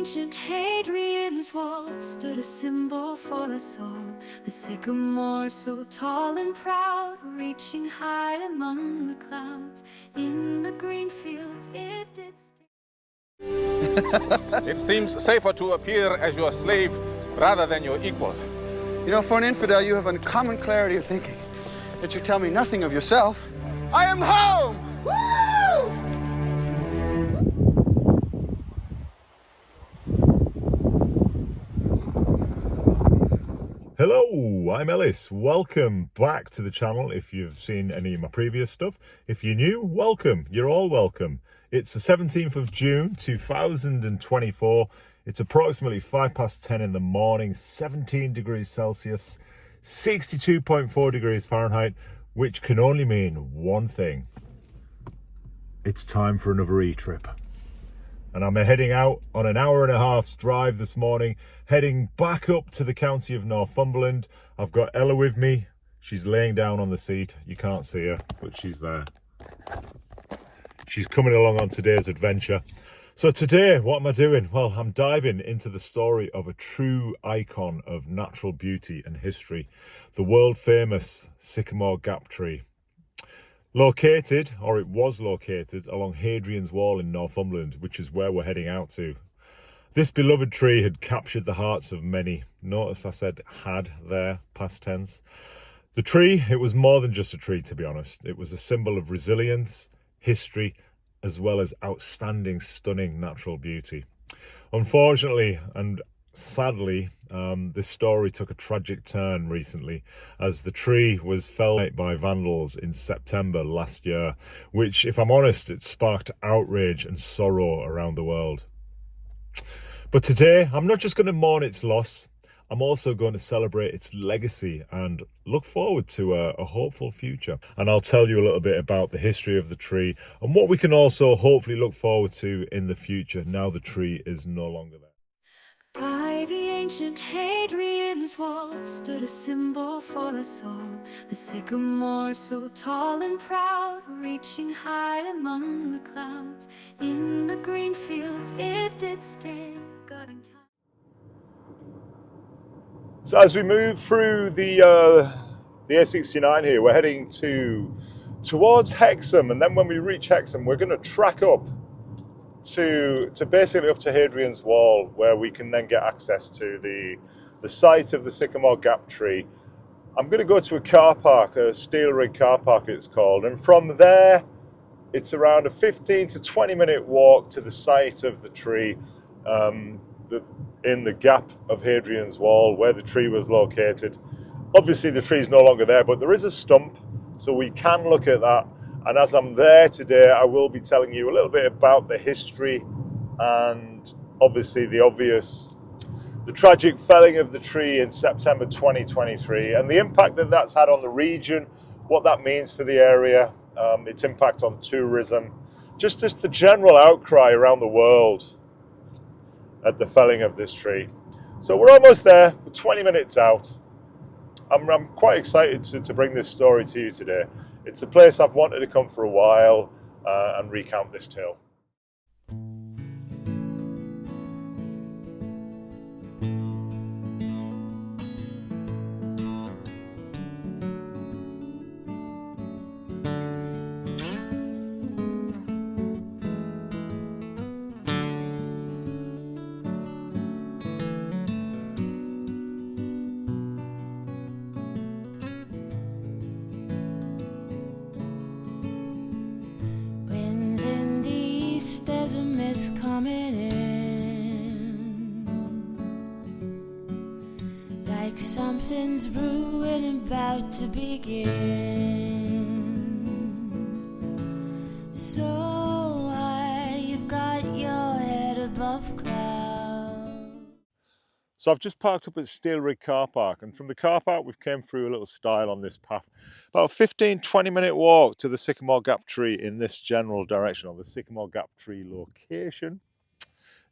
ancient Hadrian's wall stood a symbol for us all. The sycamore so tall and proud, reaching high among the clouds. In the green fields it did stay. It seems safer to appear as your slave rather than your equal. You know, for an infidel, you have uncommon clarity of thinking. Yet you tell me nothing of yourself. I am home! Woo! Hello, I'm Ellis. Welcome back to the channel if you've seen any of my previous stuff. If you're new, welcome. You're all welcome. It's the 17th of June 2024. It's approximately 10:05 in the morning, 17 degrees Celsius, 62.4 degrees Fahrenheit, which can only mean one thing. It's time for another E-trip. And I'm heading out on an hour and a half's drive this morning, heading back up to the county of Northumberland. I've got Ella with me. She's laying down on the seat. You can't see her, but she's there. She's coming along on today's adventure. So today, what am I doing? Well, I'm diving into the story of a true icon of natural beauty and history, the world famous Sycamore Gap Tree. Located, or it was located, along Hadrian's Wall in Northumberland, which is where we're heading out to. This beloved tree had captured the hearts of many. Notice I said had there, past tense. The tree, it was more than just a tree, to be honest. It was a symbol of resilience, history, as well as outstanding, stunning natural beauty. Unfortunately, and sadly, this story took a tragic turn recently as the tree was felled by vandals in September last year, which, if I'm honest, it sparked outrage and sorrow around the world. But today, I'm not just going to mourn its loss, I'm also going to celebrate its legacy and look forward to a hopeful future. And I'll tell you a little bit about the history of the tree and what we can also hopefully look forward to in the future now the tree is no longer there. By the ancient Hadrian's wall stood a symbol for us all. The sycamore so tall and proud, reaching high among the clouds. In the green fields it did stay, guarding time. So as we move through the A69 here, we're heading towards Hexham, and then when we reach Hexham, we're going to track up to basically up to Hadrian's Wall, where we can then get access to the site of the Sycamore Gap Tree. I'm going to go to a car park, a steel rig car park it's called, and from there it's around a 15 to 20 minute walk to the site of the tree in the gap of Hadrian's Wall where the tree was located. Obviously the tree is no longer there, but there is a stump, so we can look at that. And as I'm there today, I will be telling you a little bit about the history and obviously the tragic felling of the tree in September 2023 and the impact that that's had on the region, what that means for the area, its impact on tourism, just the general outcry around the world at the felling of this tree. So we're almost there, we're 20 minutes out. I'm quite excited to bring this story to you today. It's a place I've wanted to come for a while and recount this tale. There's a mist coming in, like something's brewing about to begin. So high, you've got your head above clouds. So I've just parked up at Steel Rig Car Park, and from the car park we've came through a little stile on this path. About a 15-20 minute walk to the Sycamore Gap Tree in this general direction, or the Sycamore Gap Tree location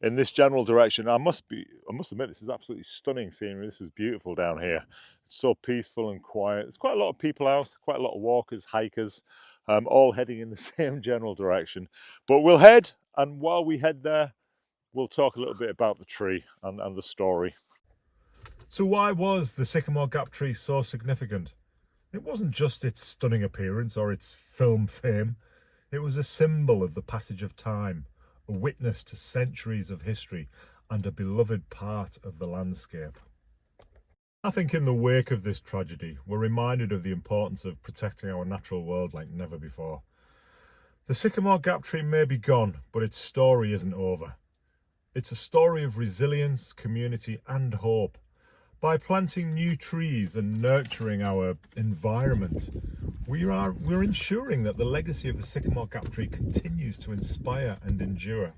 in this general direction. I must admit, this is absolutely stunning scenery. This is beautiful down here. It's so peaceful and quiet. There's quite a lot of people out, quite a lot of walkers, hikers, all heading in the same general direction. But we'll head, and while we head there, we'll talk a little bit about the tree and the story. So why was the Sycamore Gap Tree so significant? It wasn't just its stunning appearance or its film fame. It was a symbol of the passage of time, a witness to centuries of history, and a beloved part of the landscape. I think in the wake of this tragedy, we're reminded of the importance of protecting our natural world like never before. The Sycamore Gap Tree may be gone, but its story isn't over. It's a story of resilience, community, and hope. By planting new trees and nurturing our environment, we're ensuring that the legacy of the Sycamore Gap Tree continues to inspire and endure.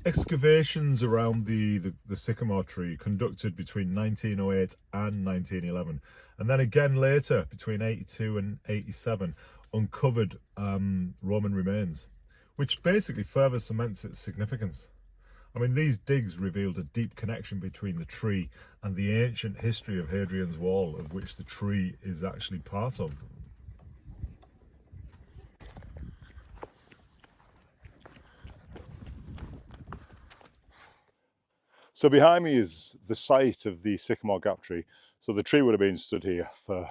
Excavations around the sycamore tree conducted between 1908 and 1911, and then again later between 82 and 87, uncovered Roman remains, which basically further cements its significance. I mean, these digs revealed a deep connection between the tree and the ancient history of Hadrian's Wall, of which the tree is actually part of. So behind me is the site of the Sycamore Gap Tree. So the tree would have been stood here for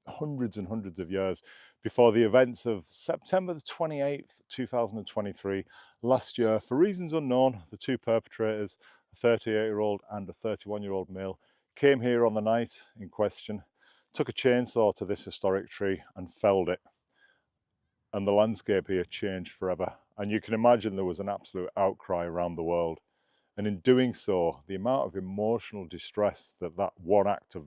hundreds and hundreds of years before the events of September the 28th, 2023, last year. For reasons unknown, the two perpetrators, a 38-year-old and a 31-year-old male, came here on the night in question, took a chainsaw to this historic tree and felled it. And the landscape here changed forever. And you can imagine there was an absolute outcry around the world. And in doing so, the amount of emotional distress that one act of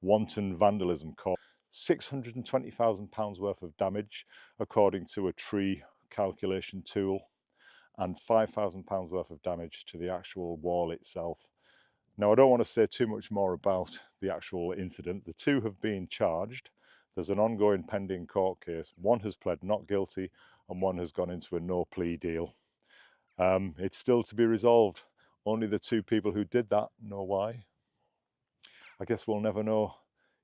wanton vandalism caused, £620,000 worth of damage, according to a tree calculation tool, and £5,000 worth of damage to the actual wall itself. Now, I don't want to say too much more about the actual incident. The two have been charged. There's an ongoing pending court case. One has pled not guilty and one has gone into a no plea deal. It's still to be resolved. Only the two people who did that know why. I guess we'll never know.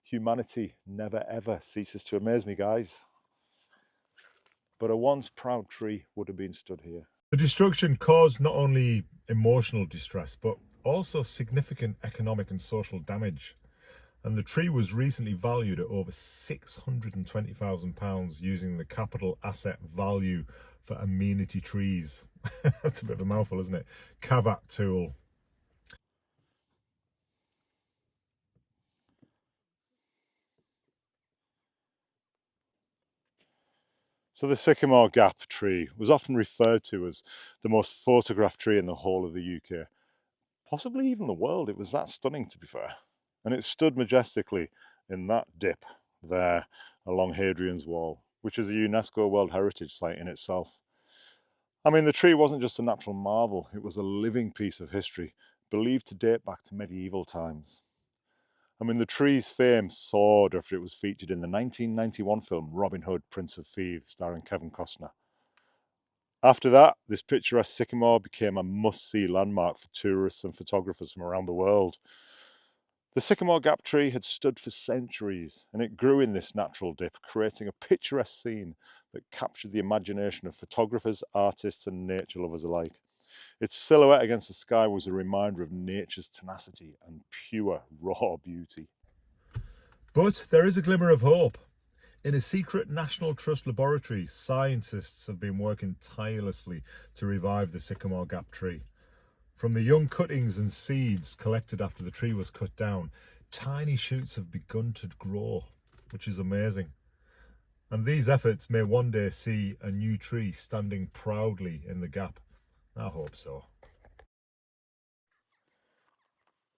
Humanity never ever ceases to amaze me, guys. But a once proud tree would have been stood here. The destruction caused not only emotional distress, but also significant economic and social damage. And the tree was recently valued at over £620,000 using the capital asset value for amenity trees. That's a bit of a mouthful, isn't it? CAVAT tool. So the Sycamore Gap Tree was often referred to as the most photographed tree in the whole of the UK, possibly even the world. It was that stunning, to be fair. And it stood majestically in that dip there along Hadrian's Wall, which is a UNESCO World Heritage Site in itself. I mean, the tree wasn't just a natural marvel, it was a living piece of history, believed to date back to medieval times. I mean, the tree's fame soared after it was featured in the 1991 film Robin Hood, Prince of Thieves, starring Kevin Costner. After that, this picturesque sycamore became a must-see landmark for tourists and photographers from around the world. The Sycamore Gap Tree had stood for centuries, and it grew in this natural dip, creating a picturesque scene that captured the imagination of photographers, artists, and nature lovers alike. Its silhouette against the sky was a reminder of nature's tenacity and pure, raw beauty. But there is a glimmer of hope. In a secret National Trust laboratory, scientists have been working tirelessly to revive the Sycamore Gap Tree. From the young cuttings and seeds collected after the tree was cut down, tiny shoots have begun to grow, which is amazing. And these efforts may one day see a new tree standing proudly in the gap. I hope so.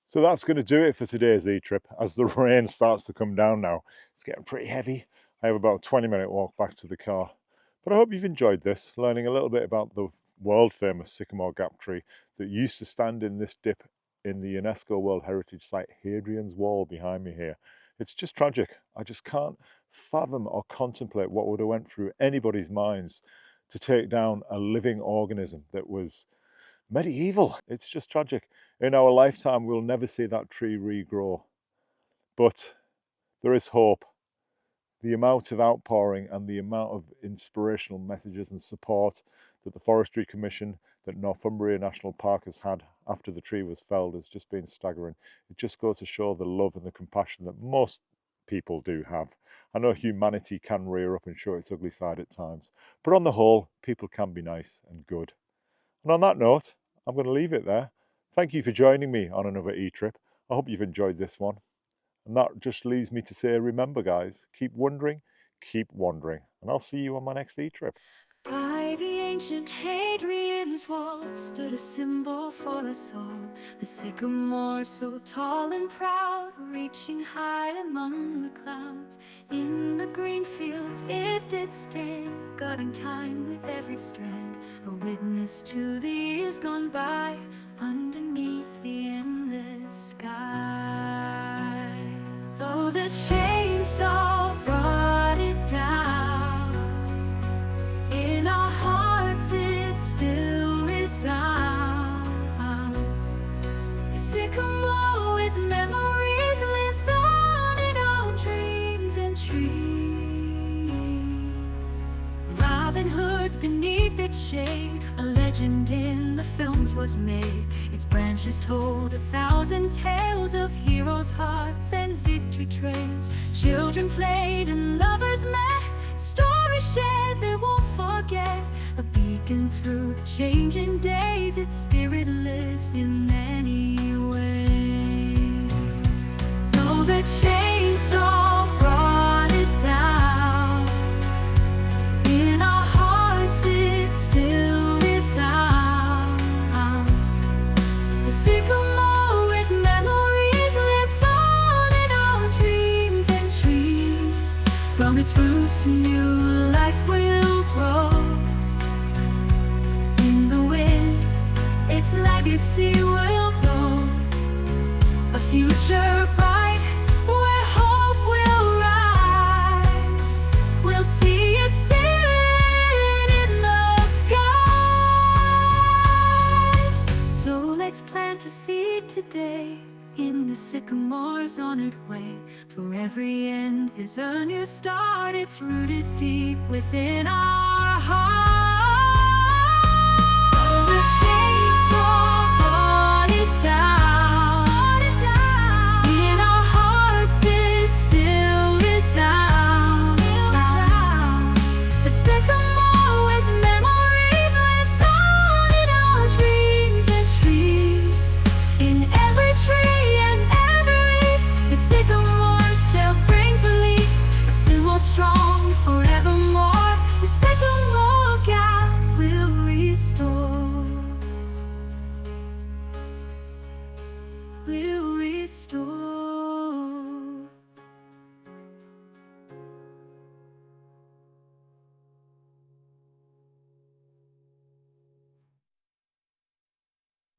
So that's going to do it for today's e-trip. As the rain starts to come down now, it's getting pretty heavy. I have about a 20-minute walk back to the car. But I hope you've enjoyed this, learning a little bit about the world-famous Sycamore Gap Tree that used to stand in this dip in the UNESCO World Heritage Site Hadrian's Wall behind me here. It's just tragic. I just can't fathom or contemplate what would have went through anybody's minds to take down a living organism that was medieval. It's just tragic. In our lifetime, we'll never see that tree regrow. But there is hope. the amount of outpouring and the amount of inspirational messages and support that the Forestry Commission, that Northumberland National Park has had after the tree was felled has just been staggering. It just goes to show the love and the compassion that most people do have. I know humanity can rear up and show its ugly side at times, but on the whole, people can be nice and good. And on that note, I'm going to leave it there. Thank you for joining me on another e-trip. I hope you've enjoyed this one. And that just leaves me to say, remember guys, keep wondering, keep wandering, and I'll see you on my next e-trip. By the ancient Hadrian's wall stood a symbol for us all, the sycamore so tall and proud, reaching high among the clouds. In the green fields it did stand, guarding time with every strand, a witness to the years gone by, underneath the endless sky. Though the chainsaw brought it down, in our hearts it still resounds. The sycamore with memories lives on in our dreams and trees. Robin Hood beneath its shade, a legend in the films was made. Its branches told 1,000 tales of heroes' hearts and victory trails. Children played and lovers met, stories shared they won't forget. A beacon through the changing days, its spirit lives in many ways. Though the chainsaw brought it down, in our hearts it still resounds. The sycamore with memories lives on in our dreams and trees. From its roots new life will grow. In the wind its legacy will blow. A future bright where hope will rise. We'll see it spirit in the skies. So let's plant a seed today in the sycamore's honored way. For every end is a new start, it's rooted deep within our hearts. Though the chainsaw brought it down, in our hearts it still resounds. The sycamore with memories lives on in our dreams and trees. In every tree and every leaf, the sycamore's tale brings relief. A symbol strong forevermore, the Sycamore Gap will restore. Will restore.